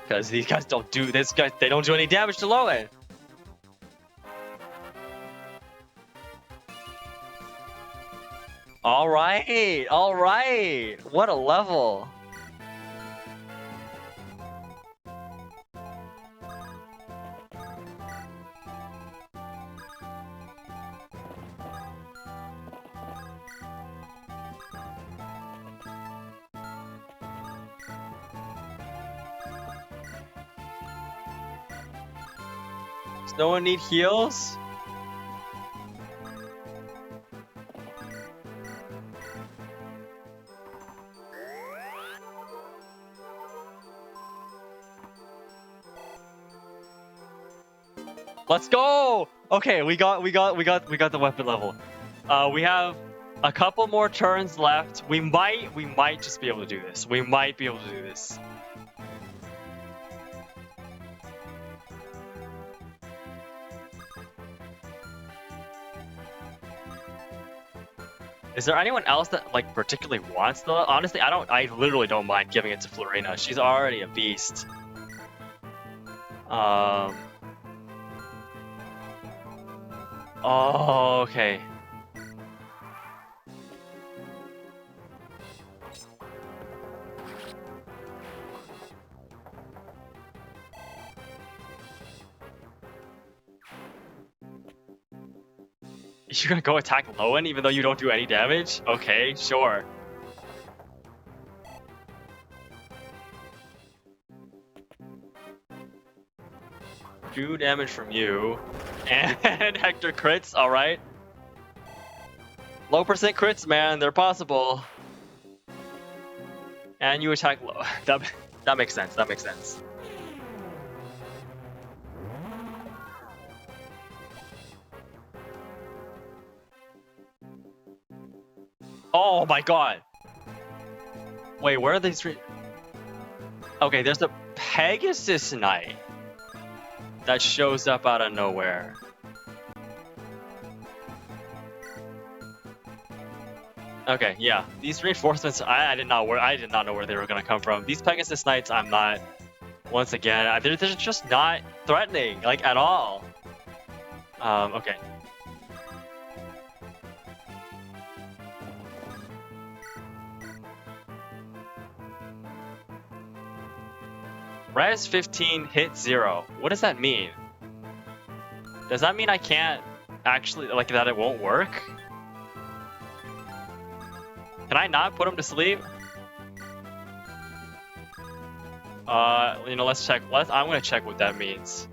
A: Because these guys don't do this. They don't do any damage to Lowen. All right. What a level. Does no one need heals? Let's go! Okay, we got the weapon level. We have a couple more turns left. We might just be able to do this. We might be able to do this. Is there anyone else that like particularly wants the? Honestly, I literally don't mind giving it to Florina. She's already a beast. Oh, okay. You're gonna go attack Lowen even though you don't do any damage? Okay, sure. Do damage from you. And Hector crits, alright. Low percent crits, man, they're possible. And you attack low. That makes sense, that makes sense. Oh my god! Wait, where are these three? Okay, there's a Pegasus Knight that shows up out of nowhere. Okay, yeah, these reinforcements, I did not know where they were gonna come from. These Pegasus Knights, I'm not. Once again, they're just not threatening, like at all. Okay. Res 15, hit 0. What does that mean? Does that mean I can't actually, like, that it won't work? Can I not put him to sleep? Let's check. I'm gonna check what that means.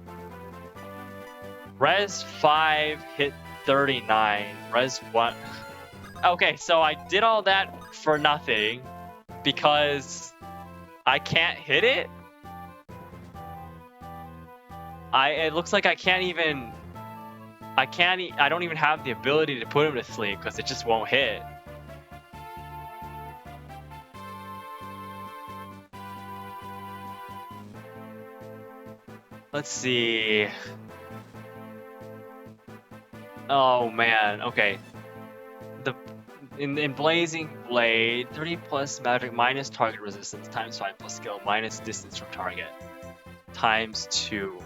A: Res 5, hit 39. Res 1. Okay, so I did all that for nothing because I can't hit it? It looks like I can't even... I don't even have the ability to put him to sleep because it just won't hit. Let's see. Oh man, okay. In Blazing Blade, 30 plus magic minus target resistance times 5 plus skill minus distance from target times 2.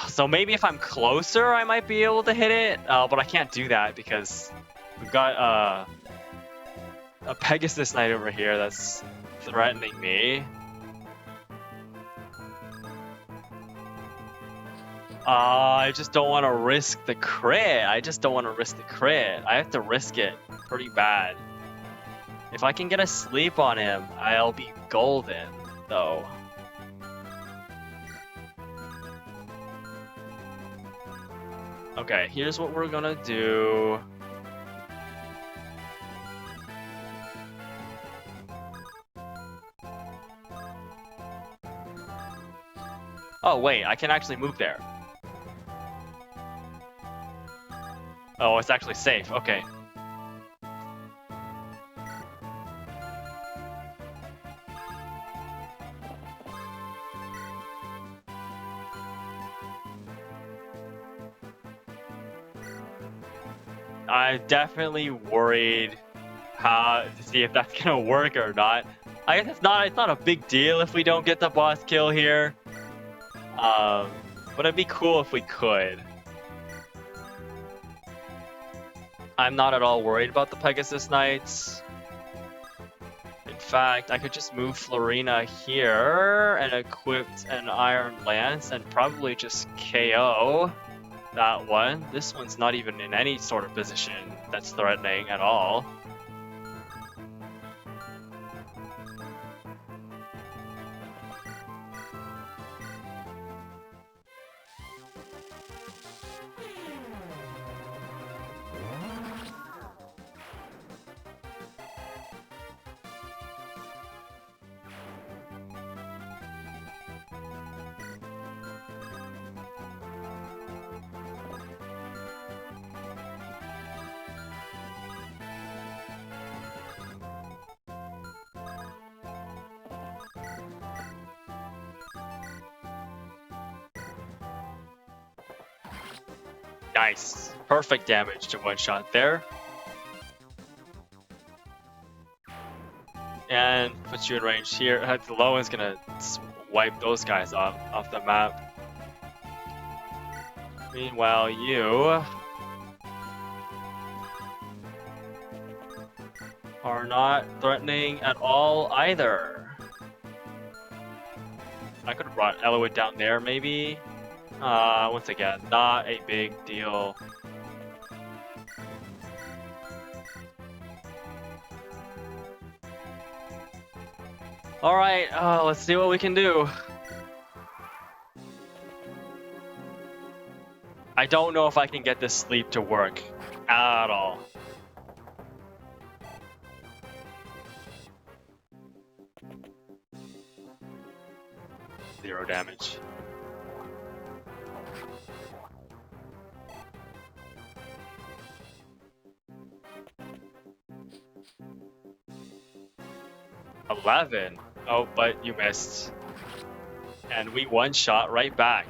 A: So maybe if I'm closer, I might be able to hit it, but I can't do that because we've got a Pegasus Knight over here that's threatening me. I just don't want to risk the crit. I have to risk it pretty bad. If I can get a sleep on him, I'll be golden, though. Okay, here's what we're gonna do. Oh wait, I can actually move there. Oh, it's actually safe. Okay. I'm definitely worried to see if that's gonna work or not. I guess it's not a big deal if we don't get the boss kill here. But it'd be cool if we could. I'm not at all worried about the Pegasus Knights. In fact, I could just move Florina here and equip an Iron Lance and probably just KO that one. This one's not even in any sort of position that's threatening at all. Nice. Perfect damage to one shot there. And puts you in range here. The low one's gonna wipe those guys off the map. Meanwhile, you are not threatening at all either. I could have brought Eliwood down there, maybe. Once again, not a big deal. Alright, let's see what we can do. I don't know if I can get this sleep to work at all. Zero damage. $11. Oh, but you missed. And we one-shot right back.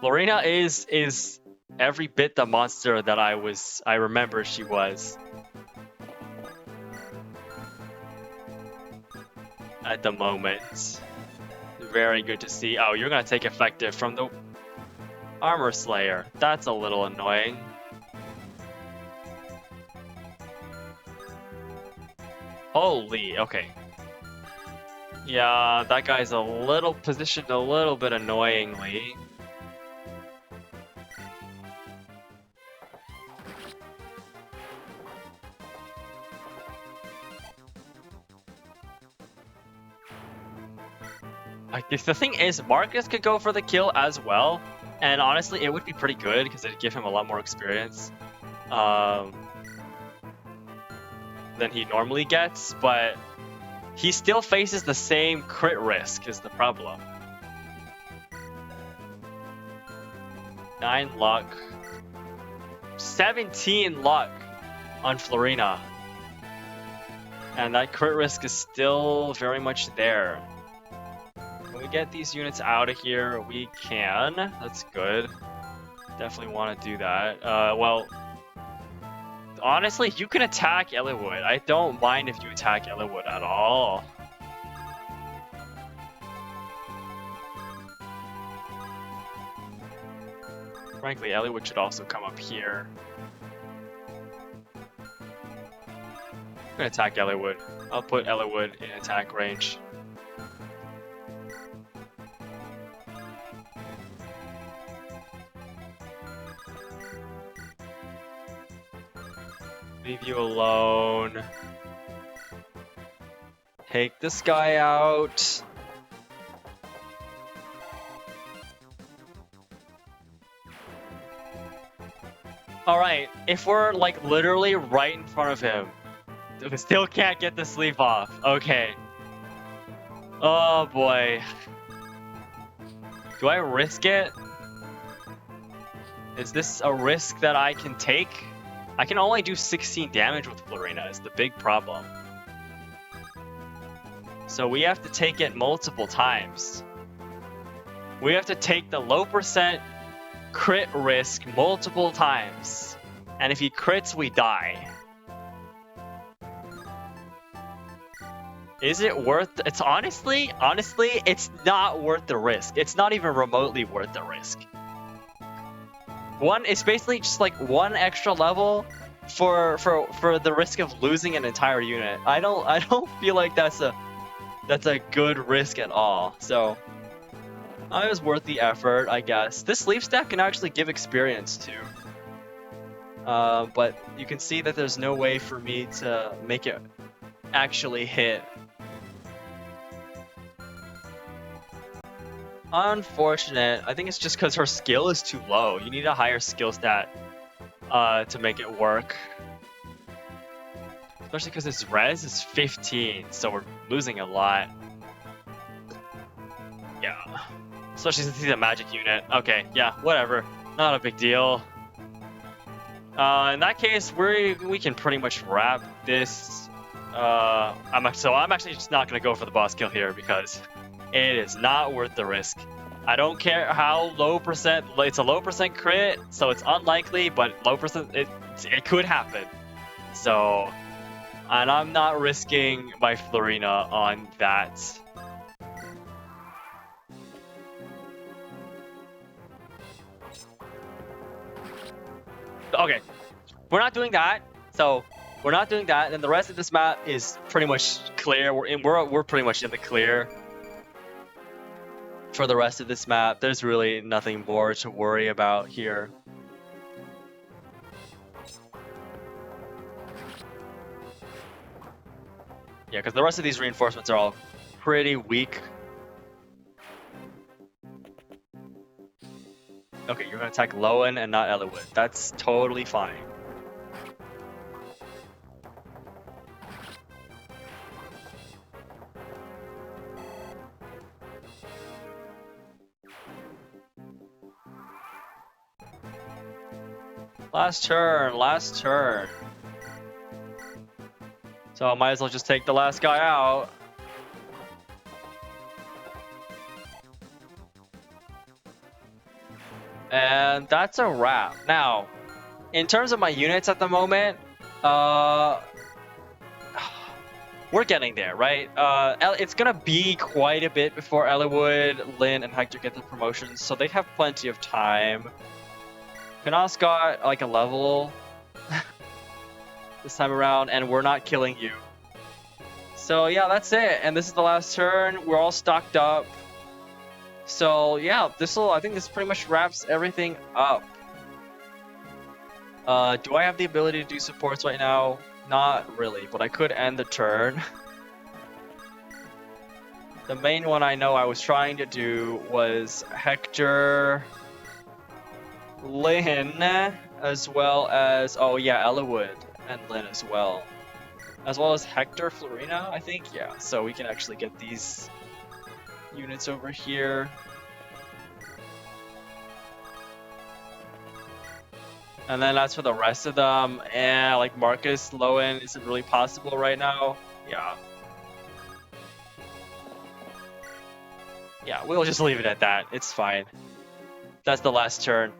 A: Lorena is every bit the monster that I remember she was. At the moment. Very good to see. Oh, you're gonna take effective from the Armor Slayer. That's a little annoying. Holy, okay. Yeah, that guy's a little positioned a little bit annoyingly. I guess the thing is, Marcus could go for the kill as well, and honestly, it would be pretty good because it'd give him a lot more experience than he normally gets, but he still faces the same crit risk is the problem. 9 luck. 17 luck on Florina. And that crit risk is still very much there. Can we get these units out of here? We can. That's good. Definitely want to do that. Well, honestly, you can attack Eliwood. I don't mind if you attack Eliwood at all. Frankly, Eliwood should also come up here. I'm gonna attack Eliwood. I'll put Eliwood in attack range. Leave you alone. Take this guy out. Alright, if we're like literally right in front of him, we still can't get the sleeve off. Okay. Oh boy. Do I risk it? Is this a risk that I can take? I can only do 16 damage with Florina, is the big problem. So we have to take it multiple times. We have to take the low percent crit risk multiple times. And if he crits, we die. Is it worth... It's honestly, it's not worth the risk. It's not even remotely worth the risk. It's basically just like one extra level for the risk of losing an entire unit. I don't feel like that's a good risk at all. So it was worth the effort, I guess. This sleeve stack can actually give experience too. But you can see that there's no way for me to make it actually hit. Unfortunate. I think it's just because her skill is too low. You need a higher skill stat to make it work. Especially because its res is 15, so we're losing a lot. Yeah. Especially since he's a magic unit. Okay, yeah, whatever. Not a big deal. In that case, we can pretty much wrap this. I'm actually just not gonna go for the boss kill here because it is not worth the risk. I don't care how low percent. It's a low percent crit, so it's unlikely, but low percent it could happen. So, and I'm not risking my Florina on that. Okay, we're not doing that. So we're not doing that. And the rest of this map is pretty much clear. We're pretty much in the clear for the rest of this map. There's really nothing more to worry about here. Yeah, because the rest of these reinforcements are all pretty weak. Okay, you're gonna attack Lowen and not Eliwood. That's totally fine. Last turn, last turn. So I might as well just take the last guy out. And that's a wrap. Now, in terms of my units at the moment, we're getting there, right? It's gonna be quite a bit before Eliwood, Lynn, and Hector get the promotions, so they have plenty of time. Kanas got like a level this time around, and we're not killing you. So yeah, that's it. And this is the last turn. We're all stocked up. So yeah, I think this pretty much wraps everything up. Do I have the ability to do supports right now? Not really, but I could end the turn. The main one I know I was trying to do was Hector, Lynn, as well as, oh yeah, Eliwood and Lynn as well. As well as Hector, Florina, I think, yeah. So we can actually get these units over here. And then as for the rest of them, like Marcus, Lowen isn't really possible right now. Yeah. Yeah, we'll just leave it at that. It's fine. That's the last turn.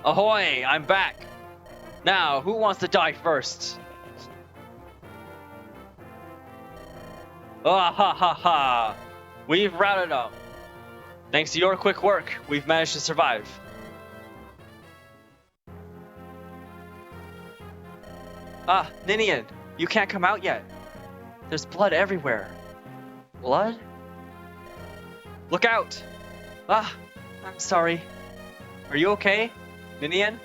A: Ahoy! I'm back! Now, who wants to die first? Ah ha ha ha! We've routed them! Thanks to your quick work, we've managed to survive. Ah, Ninian, you can't come out yet. There's blood everywhere. Blood? Look out! Ah, I'm sorry. Are you okay, Ninian?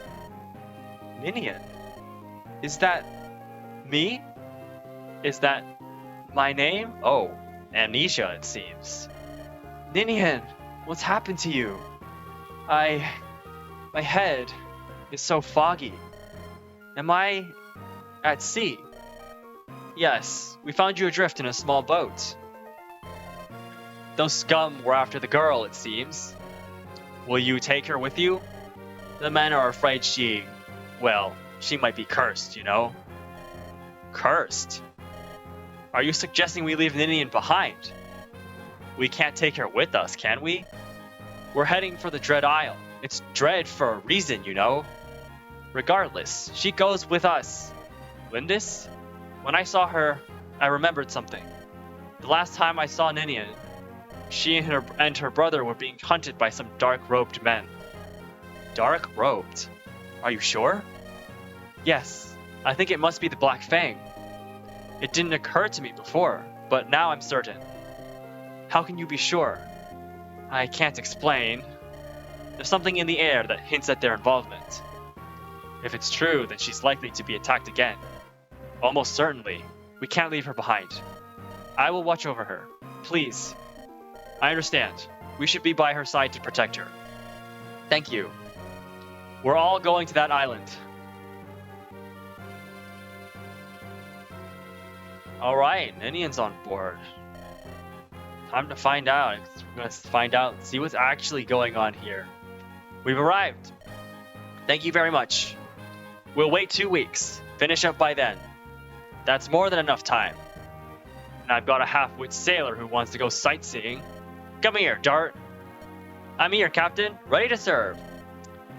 A: Ninian? Is that me? Is that my name? Oh, amnesia it seems. Ninian, what's happened to you? My head is so foggy. Am I at sea? Yes, we found you adrift in a small boat. Those scum were after the girl, it seems. Will you take her with you? The men are afraid she might be cursed, you know? Cursed? Are you suggesting we leave Ninian behind? We can't take her with us, can we? We're heading for the Dread Isle. It's Dread for a reason, you know? Regardless, she goes with us. Lindis? When I saw her, I remembered something. The last time I saw Ninian, she and her brother were being hunted by some dark-robed men. Dark-robed? Are you sure? Yes, I think it must be the Black Fang. It didn't occur to me before, but now I'm certain. How can you be sure? I can't explain. There's something in the air that hints at their involvement. If it's true, then she's likely to be attacked again. Almost certainly. We can't leave her behind. I will watch over her. Please. I understand. We should be by her side to protect her. Thank you. We're all going to that island. Alright, Ninian's on board. Time to find out. We're gonna find out, see what's actually going on here. We've arrived. Thank you very much. We'll wait 2 weeks. Finish up by then. That's more than enough time. And I've got a half-wit sailor who wants to go sightseeing. Come here, Dart. I'm here, Captain, ready to serve.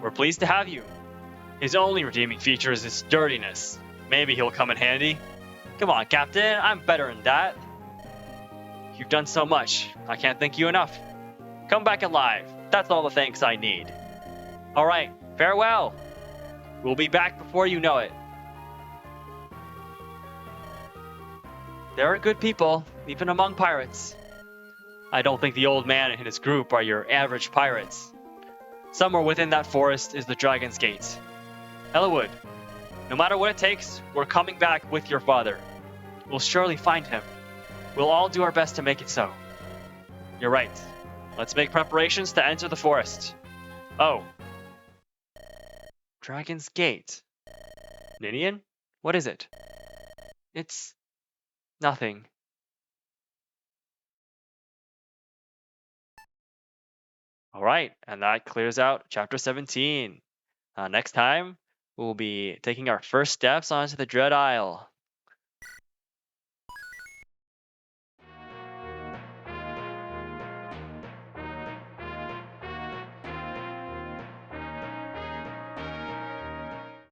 A: We're pleased to have you. His only redeeming feature is his sturdiness. Maybe he'll come in handy. Come on, Captain, I'm better than that. You've done so much, I can't thank you enough. Come back alive, that's all the thanks I need. Alright, farewell. We'll be back before you know it. There are good people, even among pirates. I don't think the old man and his group are your average pirates. Somewhere within that forest is the Dragon's Gate. Eliwood, no matter what it takes, we're coming back with your father. We'll surely find him. We'll all do our best to make it so. You're right. Let's make preparations to enter the forest. Oh. Dragon's Gate. Ninian? What is it? It's nothing. Alright, and that clears out chapter 17. Next time, we'll be taking our first steps onto the Dread Isle.